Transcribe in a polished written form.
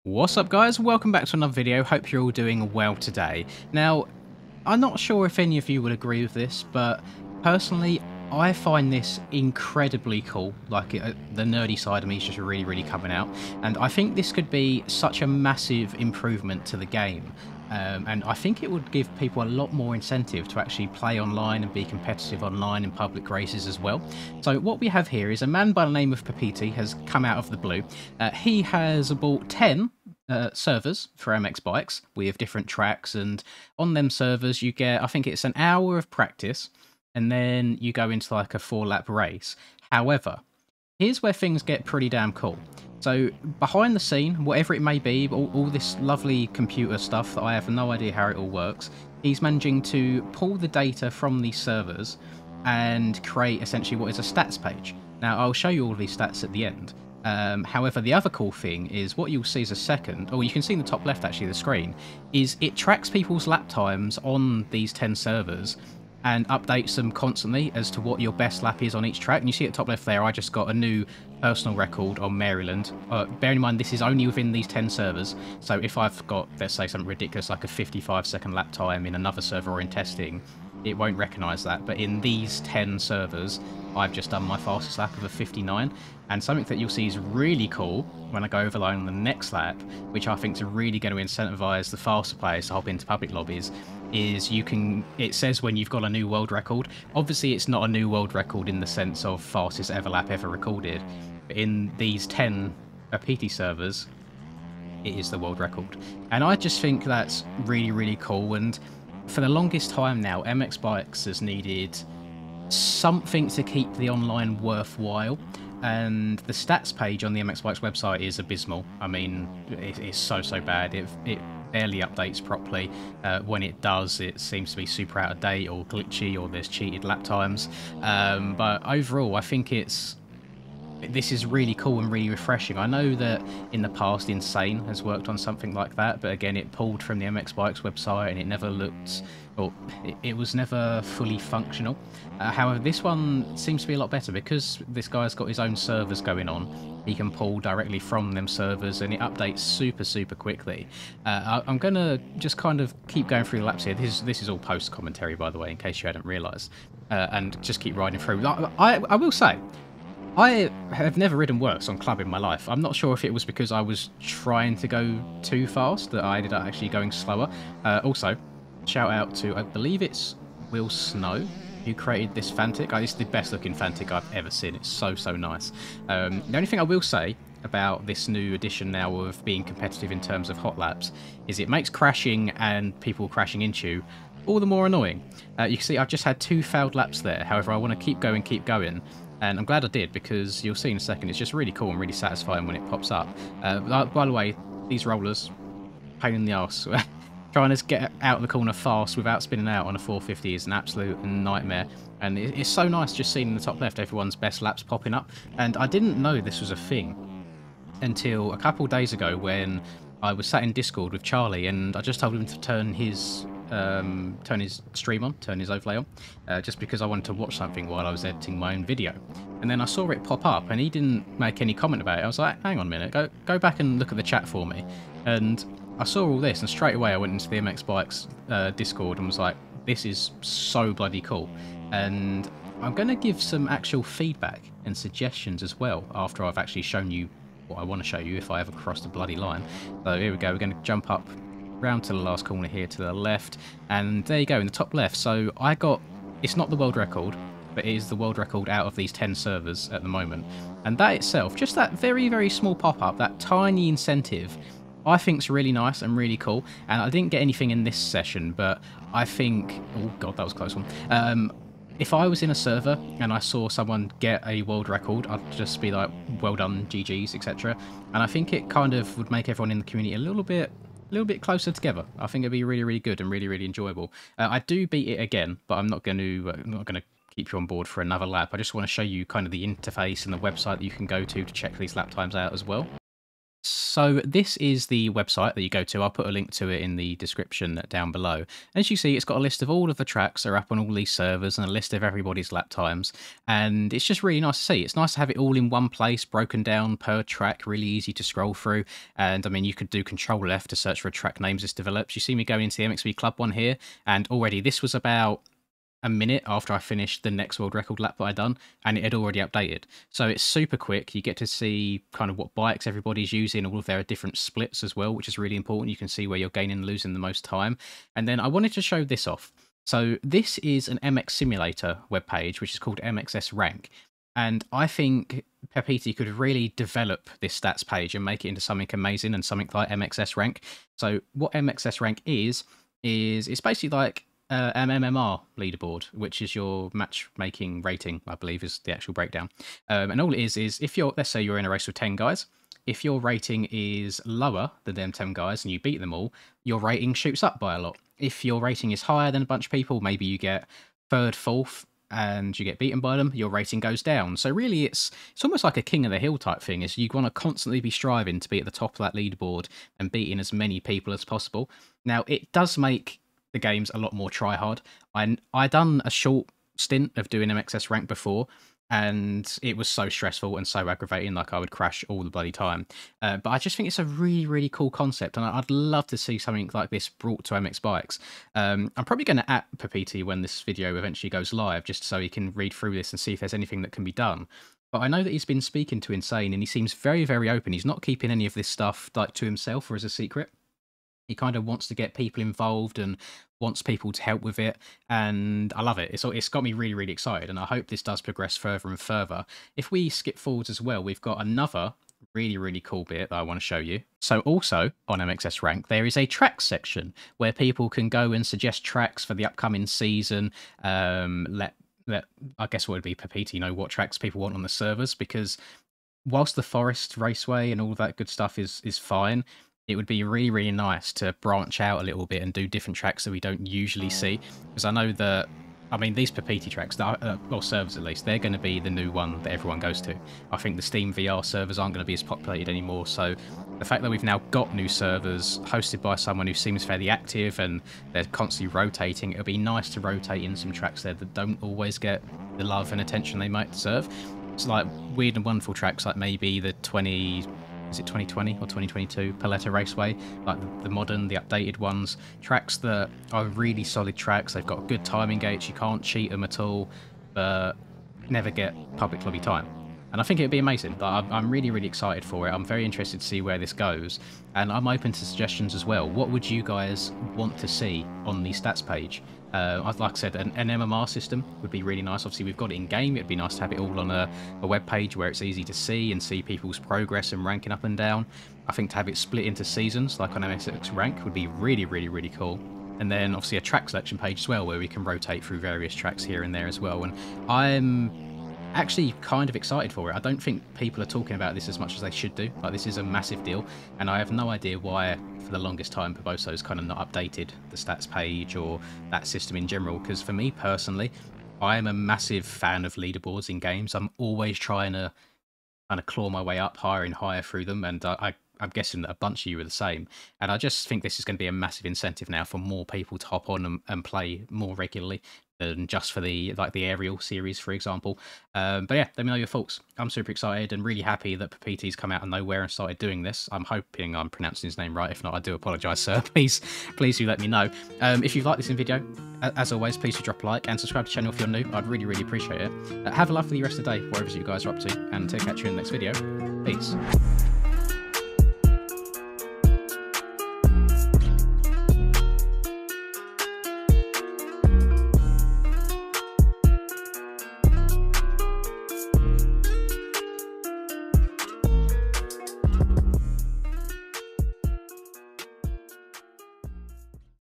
What's up guys, welcome back to another video, hope you're all doing well today. Now, I'm not sure if any of you will agree with this, but personally I find this incredibly cool, like the nerdy side of me is just really coming out, and I think this could be such a massive improvement to the game. And I think it would give people a lot more incentive to actually play online and be competitive online in public races as well. So what we have here is a man by the name of Papiti has come out of the blue. He has bought 10 servers for MX Bikes with different tracks, and on them servers you get, I think it's an hour of practice, and then you go into like a 4-lap race. However, here's where things get pretty damn cool. So behind the scene, whatever it may be, all this lovely computer stuff that I have no idea how it all works, he's managing to pull the data from these servers and create essentially what is a stats page. Now I'll show you all of these stats at the end. However, the other cool thing is what you'll see as a second, or you can see in the top left actually of the screen, is it tracks people's lap times on these 10 servers and updates them constantly as to what your best lap is on each track. And you see at the top left there, I just got a new personal record on Maryland. Bearing in mind, this is only within these 10 servers. So if I've got, let's say, something ridiculous like a 55-second lap time in another server or in testing, it won't recognise that. But in these 10 servers, I've just done my fastest lap of a 59. And something that you'll see is really cool when I go over on the next lap, which I think is really going to incentivise the faster players to hop into public lobbies, is it says when you've got a new world record. Obviously it's not a new world record in the sense of fastest ever lap ever recorded, but in these 10 PT servers it is the world record. And I just think that's really cool, and for the longest time now MX Bikes has needed something to keep the online worthwhile, and the stats page on the MX Bikes website is abysmal. I mean, it's so bad. It barely updates properly. When it does, it seems to be super out of date or glitchy, or there's cheated lap times. But overall, I think this is really cool and really refreshing. I know that in the past Insane has worked on something like that, but again it pulled from the MX Bikes website and it never looked, or it was never fully functional. However, this one seems to be a lot better because this guy's got his own servers going on. He can pull directly from them servers and it updates super quickly. I'm going to just kind of keep going through the laps here. This is all post commentary, by the way, in case you hadn't realised, and just keep riding through. I will say, I have never ridden worse on club in my life. I'm not sure if it was because I was trying to go too fast that I ended up actually going slower. Also, shout out to, I believe it's Will Snow, who created this Fantic. It's the best looking Fantic I've ever seen. It's so nice. The only thing I will say about this new edition now of being competitive in terms of hot laps is it makes crashing and people crashing into you all the more annoying. You can see I've just had 2 failed laps there. However, I want to keep going. And I'm glad I did, because you'll see in a second, it's just really cool and really satisfying when it pops up. By the way, these rollers, pain in the arse. Trying to get out of the corner fast without spinning out on a 450 is an absolute nightmare. And it's so nice just seeing in the top left everyone's best laps popping up. And I didn't know this was a thing until a couple of days ago when I was sat in Discord with Charlie, and I just told him to turn his stream on, turn his overlay on, just because I wanted to watch something while I was editing my own video. And then I saw it pop up and he didn't make any comment about it. I was like, hang on a minute, go back and look at the chat for me. And I saw all this, and straight away I went into the MX Bikes Discord and was like, this is so bloody cool. And I'm going to give some actual feedback and suggestions as well after I've actually shown you what I want to show you, if I ever cross the bloody line. So here we go, we're going to jump up round to the last corner here to the left, and there you go, in the top left. So I got, it's not the world record, but it is the world record out of these 10 servers at the moment. And that itself, just that very small pop-up, that tiny incentive, I think is really nice and really cool. And I didn't get anything in this session, but I think, oh god, that was a close one. If I was in a server and I saw someone get a world record, I'd just be like, well done, GG's, etc. And I think it kind of would make everyone in the community a little bit closer together. I think it'd be really good and really enjoyable. I do beat it again, but I'm not going to keep you on board for another lap. I just want to show you kind of the interface and the website that you can go to check these lap times out as well. So this is the website that you go to. I'll put a link to it in the description down below. As you see, it's got a list of all of the tracks that are up on all these servers and a list of everybody's lap times. And it's just really nice to see. It's nice to have it all in one place, broken down per track, really easy to scroll through. And I mean, you could do Control F to search for a track names this develops. You see me going into the MXV Club one here, and already this was about a minute after I finished the next world record lap that I'd done, and it had already updated. So it's super quick. You get to see kind of what bikes everybody's using, all of their different splits as well, which is really important. You can see where you're gaining and losing the most time. And then I wanted to show this off. So this is an MX Simulator webpage, which is called MXS Rank. And I think Pepiti could really develop this stats page and make it into something amazing and something like MXS Rank. So what MXS Rank is it's basically like MMR leaderboard, which is your matchmaking rating, I believe is the actual breakdown. And all it is if you're, let's say you're in a race with 10 guys, if your rating is lower than them 10 guys and you beat them all, your rating shoots up by a lot. If your rating is higher than a bunch of people, maybe you get third, fourth, and you get beaten by them, your rating goes down. So really it's almost like a king of the hill type thing, is you want to constantly be striving to be at the top of that leaderboard and beating as many people as possible. Now it does make the game's a lot more try hard. I done a short stint of doing MXS Rank before, and it was so stressful and so aggravating, like I would crash all the bloody time. But I just think it's a really, really cool concept, and I'd love to see something like this brought to MX Bikes. I'm probably going to at Pepiti when this video eventually goes live, just so he can read through this and see if there's anything that can be done. But I know that he's been speaking to Insane, and he seems very, very open. He's not keeping any of this stuff like to himself or as a secret. He kind of wants to get people involved and wants people to help with it, and I love it. It's got me really, really excited, and I hope this does progress further and further. If we skip forwards as well, we've got another really, really cool bit that I want to show you. So also on MXS Rank, there is a tracks section where people can go and suggest tracks for the upcoming season. Let I guess what would be Pepiti know what tracks people want on the servers, because whilst the Forest Raceway and all that good stuff is fine, it would be really, really nice to branch out a little bit and do different tracks that we don't usually see. Because I know that, I mean, these Pepiti tracks, well, servers at least, they're going to be the new one that everyone goes to. I think the Steam VR servers aren't going to be as populated anymore, so the fact that we've now got new servers hosted by someone who seems fairly active and they're constantly rotating, it would be nice to rotate in some tracks there that don't always get the love and attention they might deserve. It's like weird and wonderful tracks like maybe the 2020 or 2022 Paletta Raceway, like the modern, the updated ones, tracks that are really solid tracks. They've got good timing gates, you can't cheat them at all, but never get public lobby time. And I think it'd be amazing. I'm really, really excited for it. I'm very interested to see where this goes, and I'm open to suggestions as well. What would you guys want to see on the stats page? Like I said, an MMR system would be really nice. Obviously, we've got it in game. It'd be nice to have it all on a web page where it's easy to see and see people's progress and ranking up and down. I think to have it split into seasons, like on MXS Rank, would be really, really, really cool. And then obviously a track selection page as well, where we can rotate through various tracks here and there as well. And I'm actually kind of excited for it. I don't think people are talking about this as much as they should do. Like, this is a massive deal, and I have no idea why for the longest time Peboso's kind of not updated the stats page or that system in general, because for me personally, I am a massive fan of leaderboards in games. I'm always trying to kind of claw my way up higher and higher through them, and I'm guessing that a bunch of you are the same. And I just think this is going to be a massive incentive now for more people to hop on and play more regularly than just for the aerial series, for example. But yeah, let me know your thoughts. I'm super excited and really happy that Pepiti's come out of nowhere and started doing this. I'm hoping I'm pronouncing his name right. If not, I do apologise, sir. Please do let me know. If you've liked this video, as always, please do drop a like and subscribe to the channel if you're new. I'd really, really appreciate it. Have a lovely rest of the day, wherever you guys are up to, and to catch you in the next video. Peace.